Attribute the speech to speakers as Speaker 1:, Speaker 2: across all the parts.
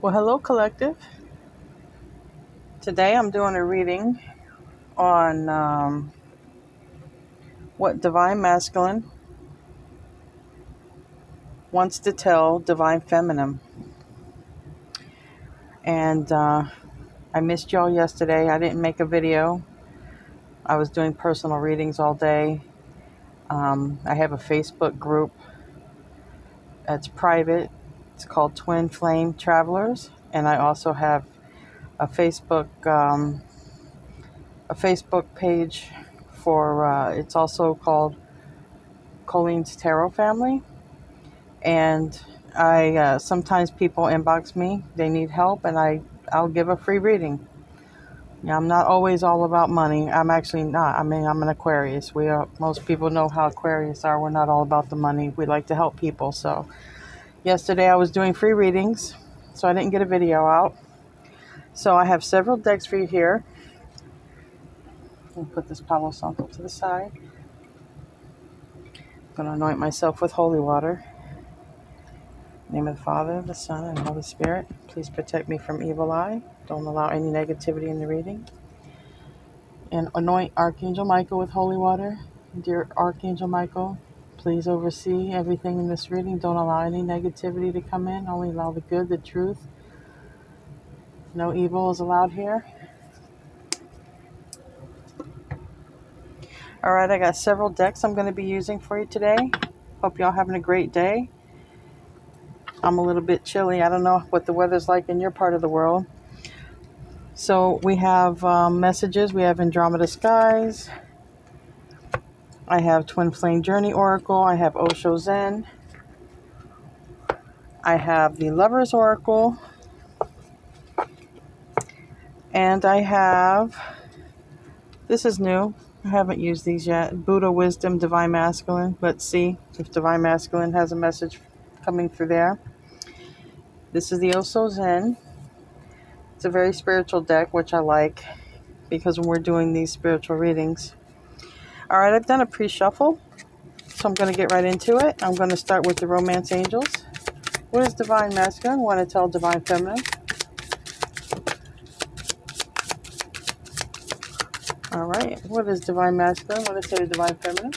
Speaker 1: Well, hello, collective. Today I'm doing a reading on what Divine Masculine wants to tell Divine Feminine. And I missed y'all yesterday. I didn't make a video. I was doing personal readings all day. I have a Facebook group that's private. It's called Twin Flame Travelers. And I also have a Facebook page for it's also called Colleen's Tarot Family. And I sometimes people inbox me, they need help, and I'll give a free reading. Yeah, I'm not always all about money. I'm actually not. I'm an Aquarius. Most people know how Aquarius are. We're not all about the money. We like to help people. So yesterday I was doing free readings, so I didn't get a video out. So I have several decks for you here. I'll put this Palo Santo to the side. I'm going to anoint myself with holy water. In the name of the Father, the Son, and the Holy Spirit. Please protect me from evil eye. Don't allow any negativity in the reading. And anoint Archangel Michael with holy water. Dear Archangel Michael, please oversee everything in this reading. Don't allow any negativity to come in. Only allow the good, the truth. No evil is allowed here. Alright, I got several decks I'm going to be using for you today. Hope y'all having a great day. I'm a little bit chilly. I don't know what the weather's like in your part of the world. So we have messages. We have Andromeda Skies. I have Twin Flame Journey Oracle. I have Osho Zen. I have the Lover's Oracle. And I have, this is new. I haven't used these yet. Buddha Wisdom, Divine Masculine. Let's see if Divine Masculine has a message coming through there. This is the Osho Zen. It's a very spiritual deck, which I like because when we're doing these spiritual readings. All right, I've done a pre-shuffle, so I'm going to get right into it. I'm going to start with the Romance Angels. What does Divine Masculine want to tell Divine Feminine? All right, what does Divine Masculine want to say to Divine Feminine?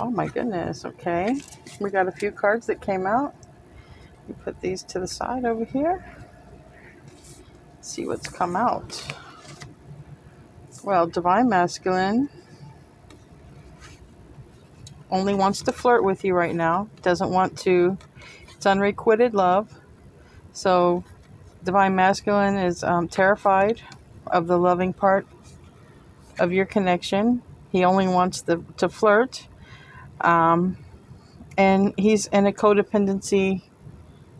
Speaker 1: Oh my goodness, okay. We got a few cards that came out. We put these to the side over here. Let's see what's come out. Well, Divine Masculine only wants to flirt with you right now. Doesn't want to. It's unrequited love. So Divine Masculine is terrified of the loving part of your connection. He only wants to flirt. And he's in a codependency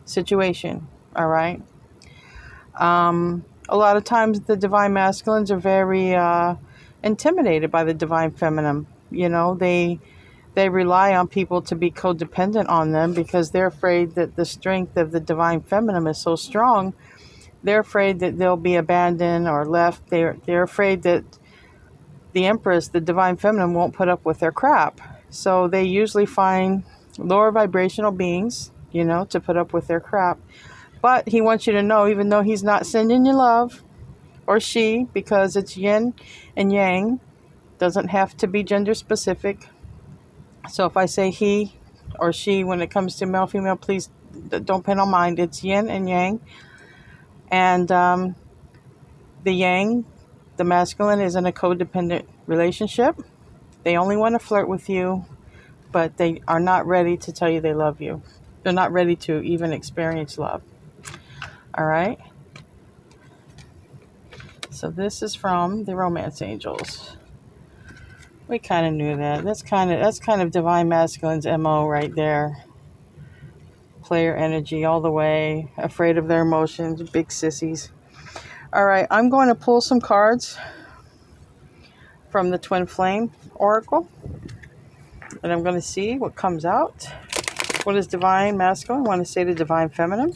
Speaker 1: situation. All right. A lot of times the Divine Masculines are very intimidated by the Divine Feminine. You know, they rely on people to be codependent on them because they're afraid that the strength of the Divine Feminine is so strong. They're afraid that they'll be abandoned or left. They're afraid that the Empress, the Divine Feminine, won't put up with their crap. So they usually find lower vibrational beings, to put up with their crap. But he wants you to know, even though he's not sending you love, or she, because it's yin and yang, doesn't have to be gender specific. So if I say he or she, when it comes to male, female, please don't pay no mind. It's yin and yang. And the yang, the masculine, is in a codependent relationship. They only want to flirt with you, but they are not ready to tell you they love you. They're not ready to even experience love. All right? So this is from the Romance Angels. We kind of knew that. That's kind of Divine Masculine's MO right there. Player energy all the way. Afraid of their emotions. Big sissies. All right, I'm going to pull some cards from the Twin Flame Oracle. And I'm going to see what comes out. What does Divine Masculine want to say to Divine Feminine?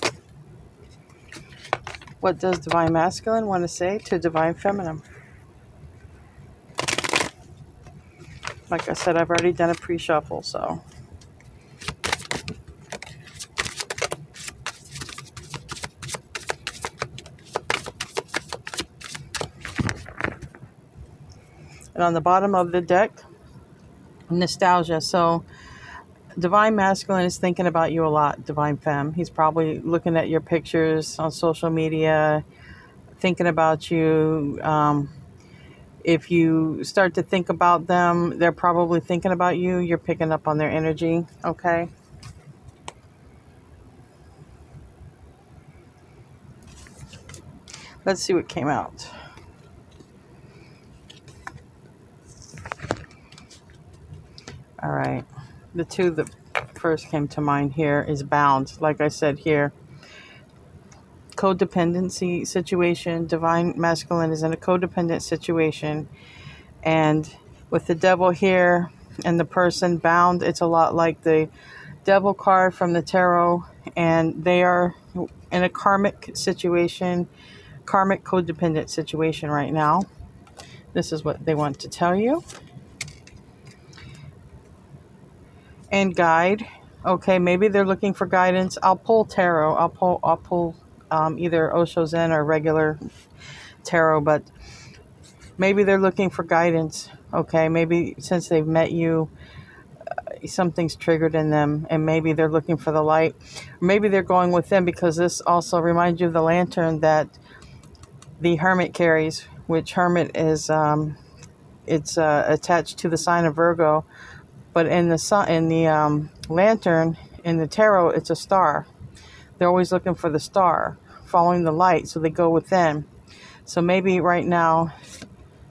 Speaker 1: What does Divine Masculine want to say to Divine Feminine? Like I said, I've already done a pre-shuffle, so And on the bottom of the deck, nostalgia. So Divine Masculine is thinking about you a lot, Divine Femme. He's probably looking at your pictures on social media, thinking about you. If you start to think about them, they're probably thinking about you. You're picking up on their energy, okay? Let's see what came out. All right. The two that first came to mind here is bound. Like I said here, codependency situation. Divine Masculine is in a codependent situation. And with the devil here and the person bound, it's a lot like the devil card from the tarot. And they are in a karmic situation, karmic codependent situation right now. This is what they want to tell you. And guide. Okay, maybe they're looking for guidance. I'll pull tarot. I'll pull either Osho Zen or regular tarot, but maybe they're looking for guidance. Okay, maybe since they've met you, something's triggered in them, and maybe they're looking for the light. Maybe they're going with them because this also reminds you of the lantern that the hermit carries, which hermit is it's attached to the sign of Virgo. But in the sun, in the lantern, in the tarot, it's a star. They're always looking for the star, following the light, so they go within. So maybe right now,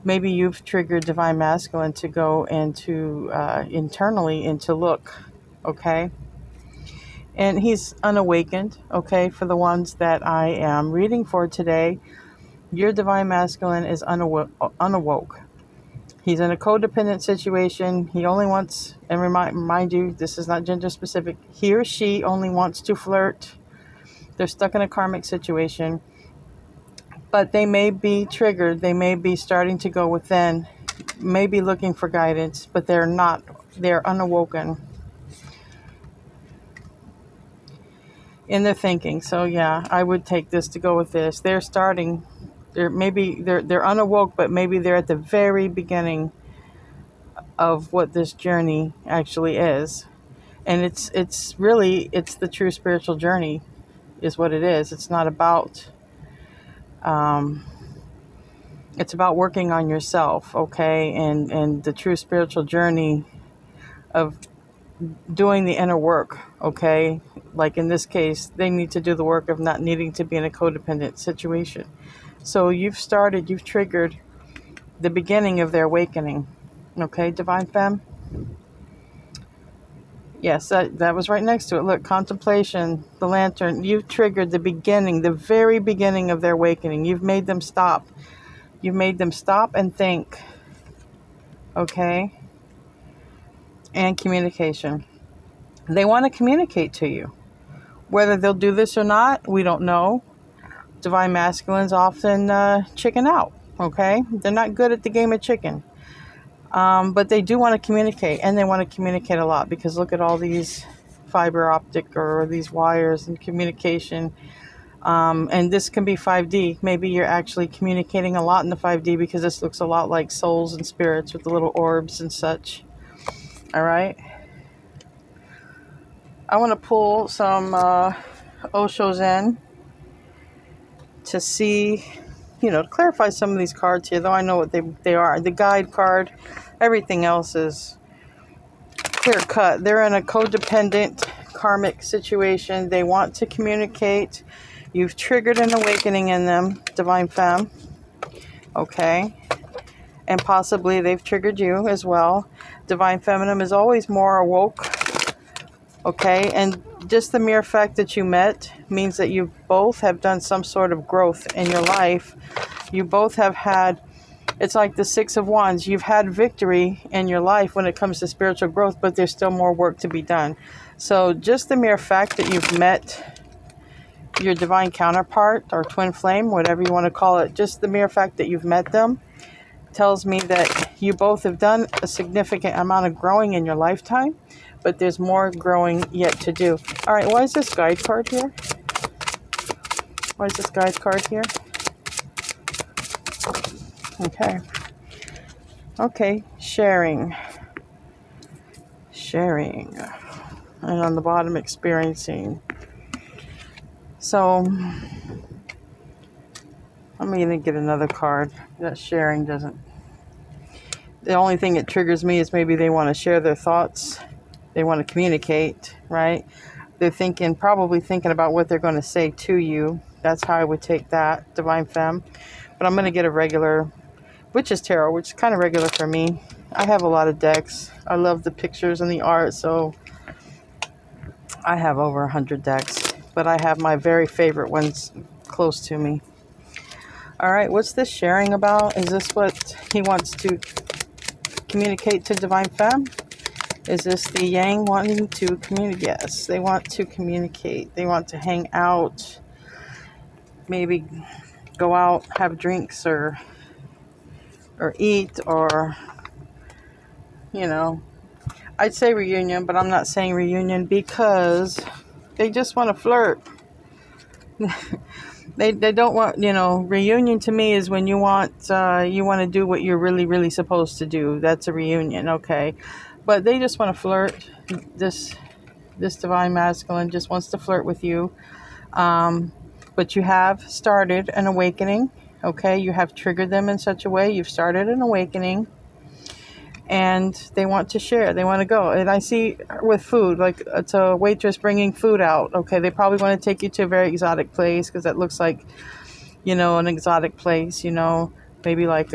Speaker 1: maybe you've triggered Divine Masculine to go into internally and to look, okay? And he's unawakened, okay? For the ones that I am reading for today, your Divine Masculine is unawoke. He's in a codependent situation. He only wants, and remind you, this is not gender specific. He or she only wants to flirt. They're stuck in a karmic situation. But they may be triggered. They may be starting to go within, may be looking for guidance, but they're not. They're unawoken in their thinking. So yeah, I would take this to go with this. They're starting. They're unawoke, but maybe they're at the very beginning of what this journey actually is. And it's really the true spiritual journey is what it is. It's not about it's about working on yourself, okay? And the true spiritual journey of doing the inner work, okay? Like in this case, they need to do the work of not needing to be in a codependent situation. So you've triggered the beginning of their awakening. Okay, Divine Femme? Yes, that was right next to it. Look, contemplation, the lantern. You've triggered the beginning, the very beginning of their awakening. You've made them stop. You've made them stop and think. Okay? And communication. They want to communicate to you. Whether they'll do this or not, we don't know. Divine Masculines often chicken out. Okay? They're not good at the game of chicken. But they do want to communicate, and they want to communicate a lot because look at all these fiber optic or these wires and communication. And this can be 5D. Maybe you're actually communicating a lot in the 5D because this looks a lot like souls and spirits with the little orbs and such. All right. I want to pull some Osho Zen to see, to clarify some of these cards here, though I know what they are. The guide card, everything else is clear cut. They're in a codependent karmic situation. They want to communicate. You've triggered an awakening in them, Divine Femme. Okay. And possibly they've triggered you as well. Divine Feminine is always more awoke. Okay. And just the mere fact that you met means that you both have done some sort of growth in your life. You both have had, it's like the Six of Wands. You've had victory in your life when it comes to spiritual growth, but there's still more work to be done. So just the mere fact that you've met your divine counterpart or twin flame, whatever you want to call it, just the mere fact that you've met them tells me that you both have done a significant amount of growing in your lifetime, but there's more growing yet to do. All right, why is this guide card here? Why is this guide card here? Okay. Okay, sharing. Sharing. And on the bottom, experiencing. So I'm going to get another card. That sharing doesn't. The only thing it triggers me is maybe they want to share their thoughts. They want to communicate, right? They're probably thinking about what they're going to say to you. That's how I would take that, Divine Femme. But I'm going to get a regular Witch's Tarot, which is kind of regular for me. I have a lot of decks. I love the pictures and the art, so I have over 100 decks. But I have my very favorite ones close to me. All right, what's this sharing about? Is this what he wants to communicate to Divine Femme? Is this the Yang wanting to communicate? Yes, they want to communicate. They want to hang out, maybe go out, have drinks, or eat, or, I'd say reunion, but I'm not saying reunion because they just want to flirt. They don't want, reunion to me is when you want to do what you're really, really supposed to do. That's a reunion, okay? But they just want to flirt. This Divine Masculine just wants to flirt with you. But you have started an awakening, okay? You have triggered them in such a way. You've started an awakening. And they want to share. They want to go. And I see with food, like it's a waitress bringing food out. Okay, they probably want to take you to a very exotic place because that looks like, an exotic place, maybe like,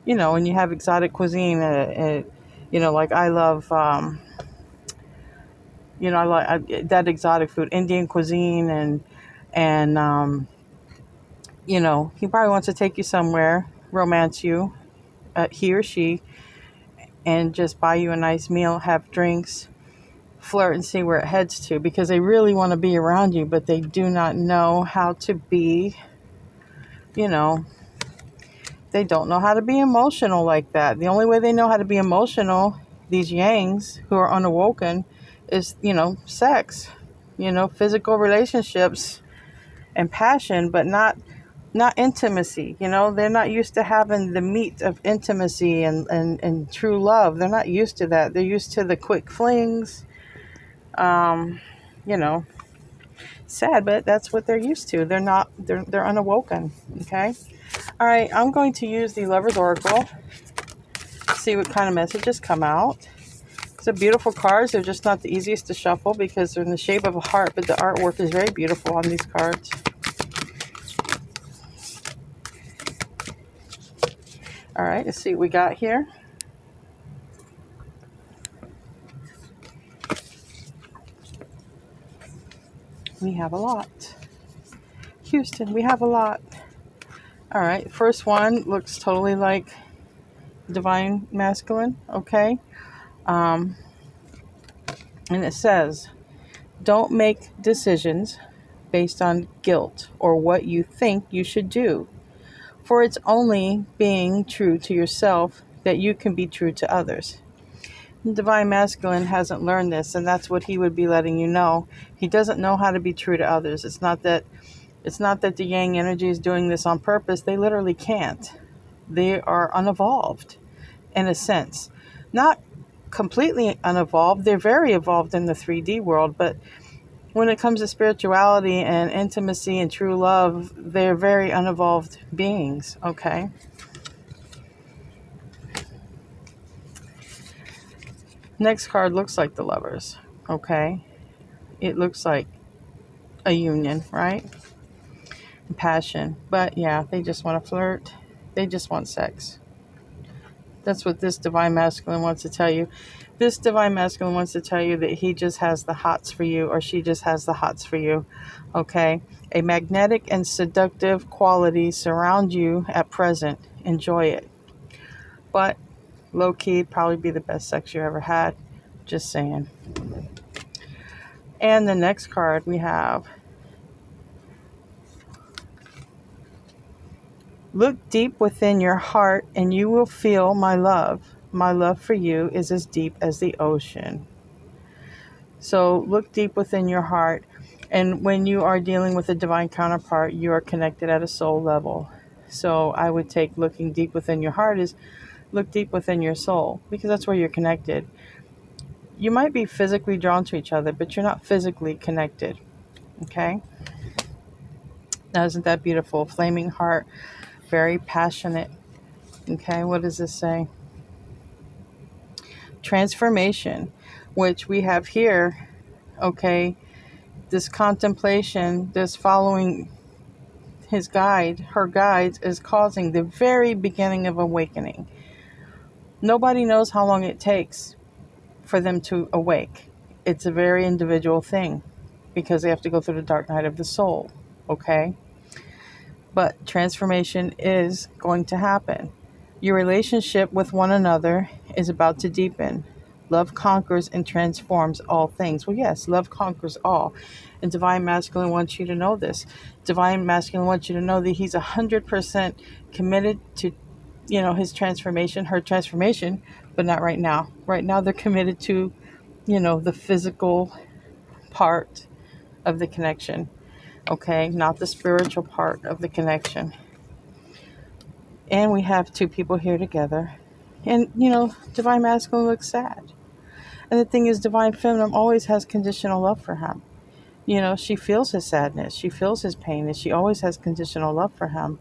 Speaker 1: when you have exotic cuisine, like I love, I like that exotic food, Indian cuisine, and he probably wants to take you somewhere, romance you, he or she, and just buy you a nice meal, have drinks, flirt, and see where it heads to, because they really want to be around you, but they do not know how to be, they don't know how to be emotional like that. The only way they know how to be emotional, these Yangs who are unawoken, is, sex, physical relationships and passion, but not intimacy. They're not used to having the meat of intimacy and true love. They're not used to that. They're used to the quick flings. You know, sad, but that's what they're used to. They're unawoken. Okay. All right. I'm going to use the Lover's Oracle. See what kind of messages come out. They're beautiful cards. They're just not the easiest to shuffle because they're in the shape of a heart, but the artwork is very beautiful on these cards. All right, let's see what we got here. We have a lot. Houston, we have a lot. All right, first one looks totally like Divine Masculine, okay? And it says, don't make decisions based on guilt or what you think you should do. For it's only being true to yourself that you can be true to others. Divine Masculine hasn't learned this, and that's what he would be letting you know. He doesn't know how to be true to others. It's not that the Yang energy is doing this on purpose. They literally can't. They are unevolved, in a sense. Not completely unevolved. They're very evolved in the 3D world, but when it comes to spirituality and intimacy and true love, they're very unevolved beings, okay? Next card looks like the Lovers, okay? It looks like a union, right? Passion. But yeah, they just want to flirt. They just want sex. That's what this Divine Masculine wants to tell you. This Divine Masculine wants to tell you that he just has the hots for you, or she just has the hots for you, okay? A magnetic and seductive quality surround you at present. Enjoy it. But low-key, probably be the best sex you ever had. Just saying. And the next card we have, look deep within your heart and you will feel my love. My love for you is as deep as the ocean. So look deep within your heart. And when you are dealing with a divine counterpart, you are connected at a soul level. So I would take looking deep within your heart is look deep within your soul, because that's where you're connected. You might be physically drawn to each other, but you're not physically connected. Okay? Now, isn't that beautiful? Flaming heart, very passionate. Okay, what does this say? Transformation, which we have here. Okay, this contemplation, this following his guide, her guides, is causing the very beginning of awakening. Nobody knows how long it takes for them to awake. It's a very individual thing because they have to go through the dark night of the soul. Okay? But transformation is going to happen. Your relationship with one another is about to deepen. Love conquers and transforms all things. Well, yes, love conquers all. And Divine Masculine wants you to know this. Divine Masculine wants you to know that he's 100% committed to, his transformation, her transformation, but not right now. Right now, they're committed to, the physical part of the connection. Okay, not the spiritual part of the connection. And we have two people here together. And, Divine Masculine looks sad. And the thing is, Divine Feminine always has conditional love for him. She feels his sadness. She feels his pain. And she always has conditional love for him.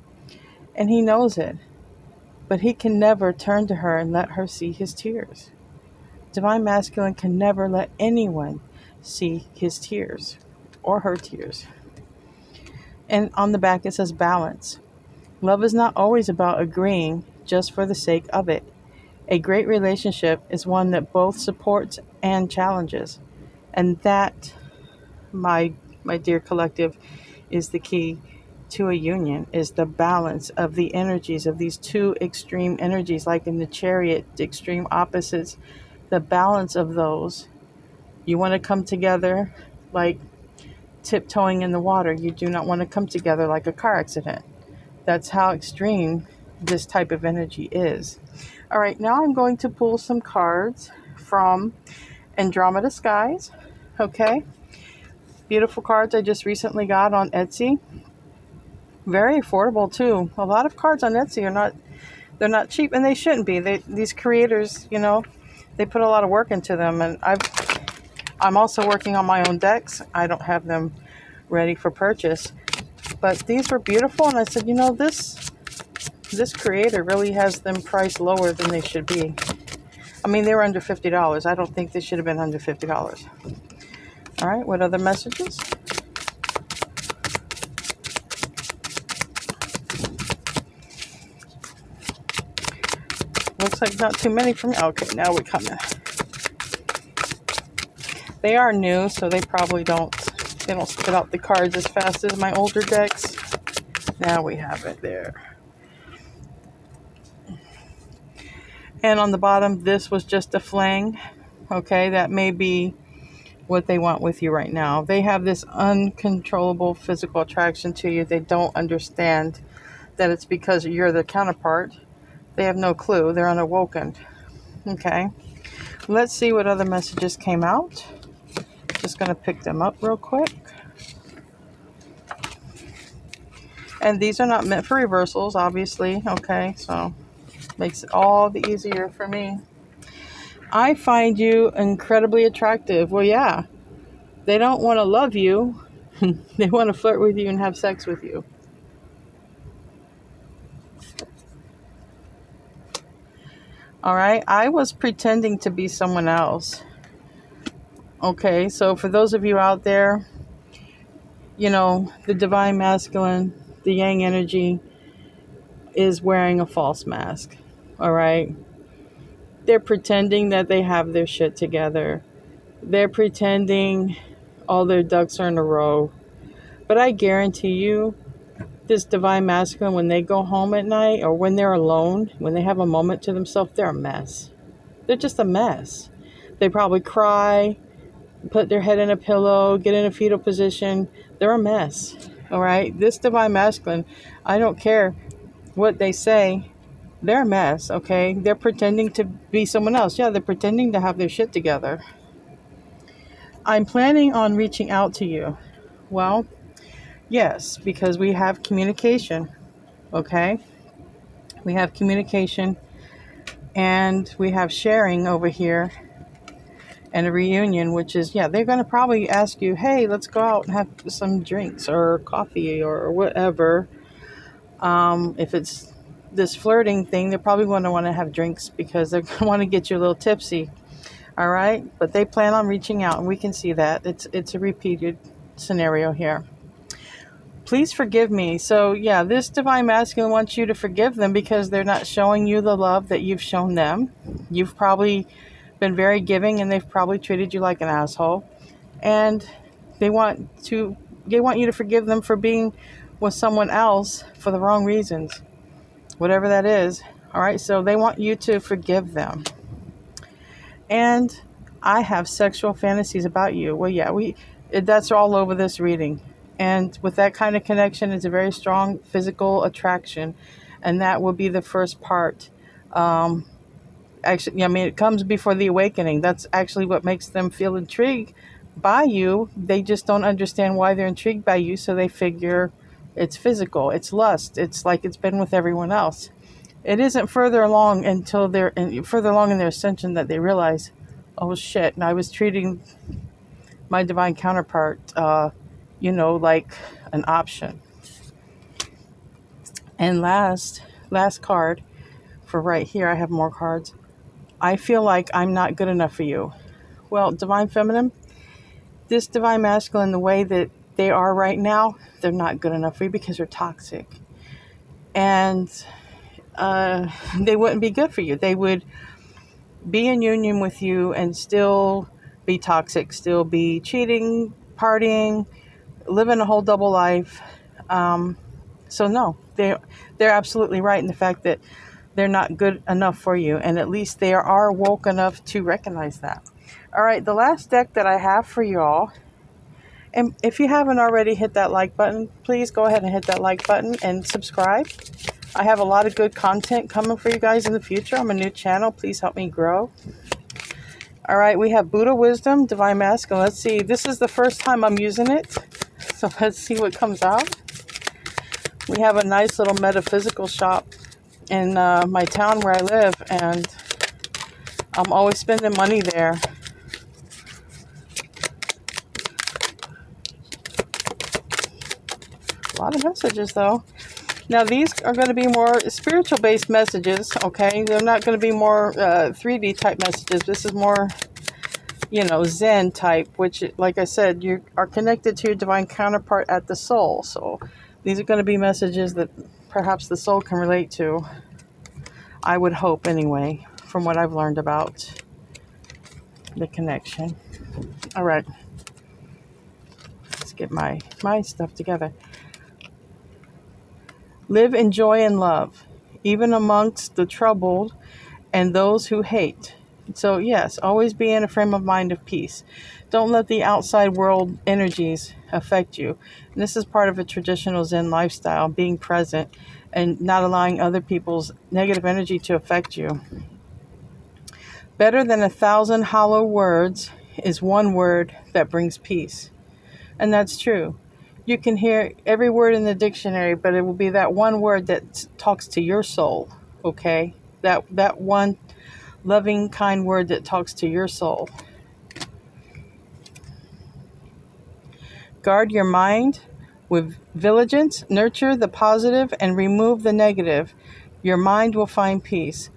Speaker 1: And he knows it. But he can never turn to her and let her see his tears. Divine Masculine can never let anyone see his tears or her tears. And on the back it says balance. Love is not always about agreeing just for the sake of it. A great relationship is one that both supports and challenges. And that, my dear collective, is the key to a union, is the balance of the energies of these two extreme energies, like in the Chariot, the extreme opposites, the balance of those. You want to come together like tiptoeing in the water. You do not want to come together like a car accident. That's how extreme this type of energy is. All right, now I'm going to pull some cards from Andromeda Skies. Okay, beautiful cards I just recently got on Etsy. Very affordable too. A lot of cards on Etsy they're not cheap, and they shouldn't be. These creators, they put a lot of work into them, and I'm also working on my own decks. I don't have them ready for purchase, but these were beautiful, and I said, this creator really has them priced lower than they should be. I mean, they were under $50. I don't think they should have been under $50. All right, what other messages? Looks like not too many from me. Okay, now we're coming. They are new, so they probably don't spit out the cards as fast as my older decks. Now we have it there. And on the bottom, this was just a fling. Okay, that may be what they want with you right now. They have this uncontrollable physical attraction to you. They don't understand that it's because you're the counterpart. They have no clue. They're unawoken. Okay, let's see what other messages came out. Just going to pick them up real quick. And these are not meant for reversals, obviously. Okay, so makes it all the easier for me. I find you incredibly attractive. Well, yeah. They don't want to love you. They want to flirt with you and have sex with you. All right. I was pretending to be someone else. Okay. So for those of you out there, the Divine Masculine, the Yang energy is wearing a false mask. All right. They're pretending that they have their shit together. They're pretending all their ducks are in a row. But I guarantee you, this Divine Masculine, when they go home at night or when they're alone, when they have a moment to themselves, they're a mess. They're just a mess. They probably cry, put their head in a pillow, get in a fetal position. They're a mess. All right? This Divine Masculine, I don't care what they say, they're a mess, okay? They're pretending to be someone else. Yeah, they're pretending to have their shit together. I'm planning on reaching out to you. Well, yes, because we have communication. Okay? We have communication and we have sharing over here, and a reunion, which is, yeah, they're going to probably ask you, hey, let's go out and have some drinks or coffee or whatever. If it's this flirting thing, they're probably going to want to have drinks because they're going to want to get you a little tipsy. All right. But they plan on reaching out, and we can see that. It's a repeated scenario here. Please forgive me. So, yeah, this divine masculine wants you to forgive them because they're not showing you the love that you've shown them. You've probably been very giving, and they've probably treated you like an asshole. And they want you to forgive them for being with someone else for the wrong reasons, whatever that is. All right, so they want you to forgive them. And I have sexual fantasies about you. Well, yeah, that's all over this reading. And with that kind of connection, it's a very strong physical attraction, and that will be the first part. Actually, I mean, it comes before the awakening. That's actually what makes them feel intrigued by you. They just don't understand why they're intrigued by you, so they figure it's physical, it's lust, it's like it's been with everyone else. It isn't further along until further along in their ascension that they realize, oh shit, and I was treating my divine counterpart, like an option. And last card for right here, I have more cards. I feel like I'm not good enough for you. Well, divine feminine, this divine masculine, the way that they are right now, they're not good enough for you because they're toxic. And they wouldn't be good for you. They would be in union with you and still be toxic, still be cheating, partying, living a whole double life. So no, they're absolutely right in the fact that they're not good enough for you, and at least they are woke enough to recognize that. All right, the last deck that I have for you all, and if you haven't already hit that like button, please go ahead and hit that like button and subscribe. I have a lot of good content coming for you guys in the future. I'm a new channel. Please help me grow. All right, we have Buddha Wisdom, Divine Masculine. Let's see. This is the first time I'm using it, so let's see what comes out. We have a nice little metaphysical shop in my town where I live, and I'm always spending money there. A lot of messages, though. Now, these are going to be more spiritual-based messages, okay? They're not going to be more 3D type messages. This is more, Zen type, which, like I said, you are connected to your divine counterpart at the soul. So these are going to be messages that perhaps the soul can relate to. I would hope, anyway, from what I've learned about the connection. All right. Let's get my stuff together. Live in joy and love, even amongst the troubled and those who hate. So yes, always be in a frame of mind of peace. Don't let the outside world energies affect you. And this is part of a traditional Zen lifestyle, being present and not allowing other people's negative energy to affect you. Better than 1,000 hollow words is one word that brings peace. And that's true. You can hear every word in the dictionary, but it will be that one word that talks to your soul, okay? That one loving, kind word that talks to your soul. Guard your mind with vigilance, nurture the positive, and remove the negative. Your mind will find peace.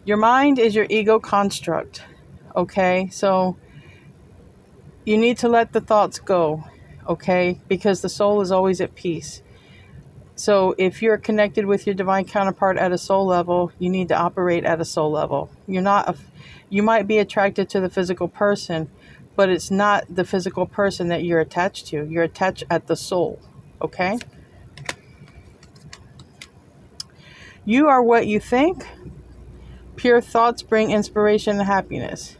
Speaker 1: Your mind is your ego construct, okay? So you need to let the thoughts go, okay? Because the soul is always at peace. So if you're connected with your divine counterpart at a soul level, you need to operate at a soul level. You might be attracted to the physical person, but it's not the physical person that you're attached to. You're attached at the soul, okay? You are what you think. Pure thoughts bring inspiration and happiness.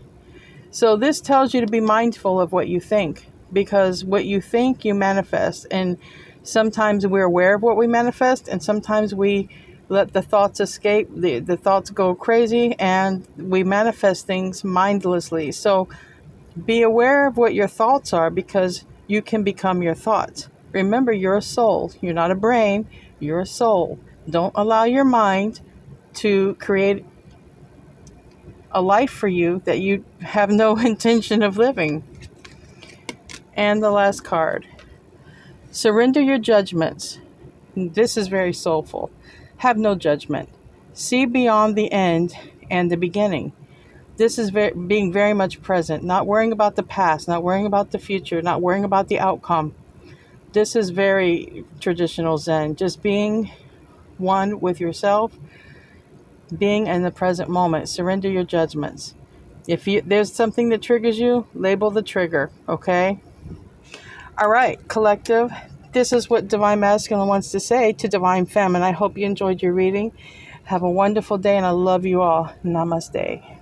Speaker 1: So this tells you to be mindful of what you think, because what you think, you manifest. And sometimes we're aware of what we manifest, and sometimes we let the thoughts escape, the thoughts go crazy, and we manifest things mindlessly. So be aware of what your thoughts are, because you can become your thoughts. Remember, you're a soul. You're not a brain. You're a soul. Don't allow your mind to create a life for you that you have no intention of living. And the last card. Surrender your judgments. This is very soulful. Have no judgment. See beyond the end and the beginning. This is being very much present, not worrying about the past, not worrying about the future, not worrying about the outcome. This is very traditional Zen. Just being one with yourself, being in the present moment. Surrender your judgments. If there's something that triggers you, label the trigger, okay? All right, collective. This is what Divine Masculine wants to say to Divine Feminine. I hope you enjoyed your reading. Have a wonderful day, and I love you all. Namaste.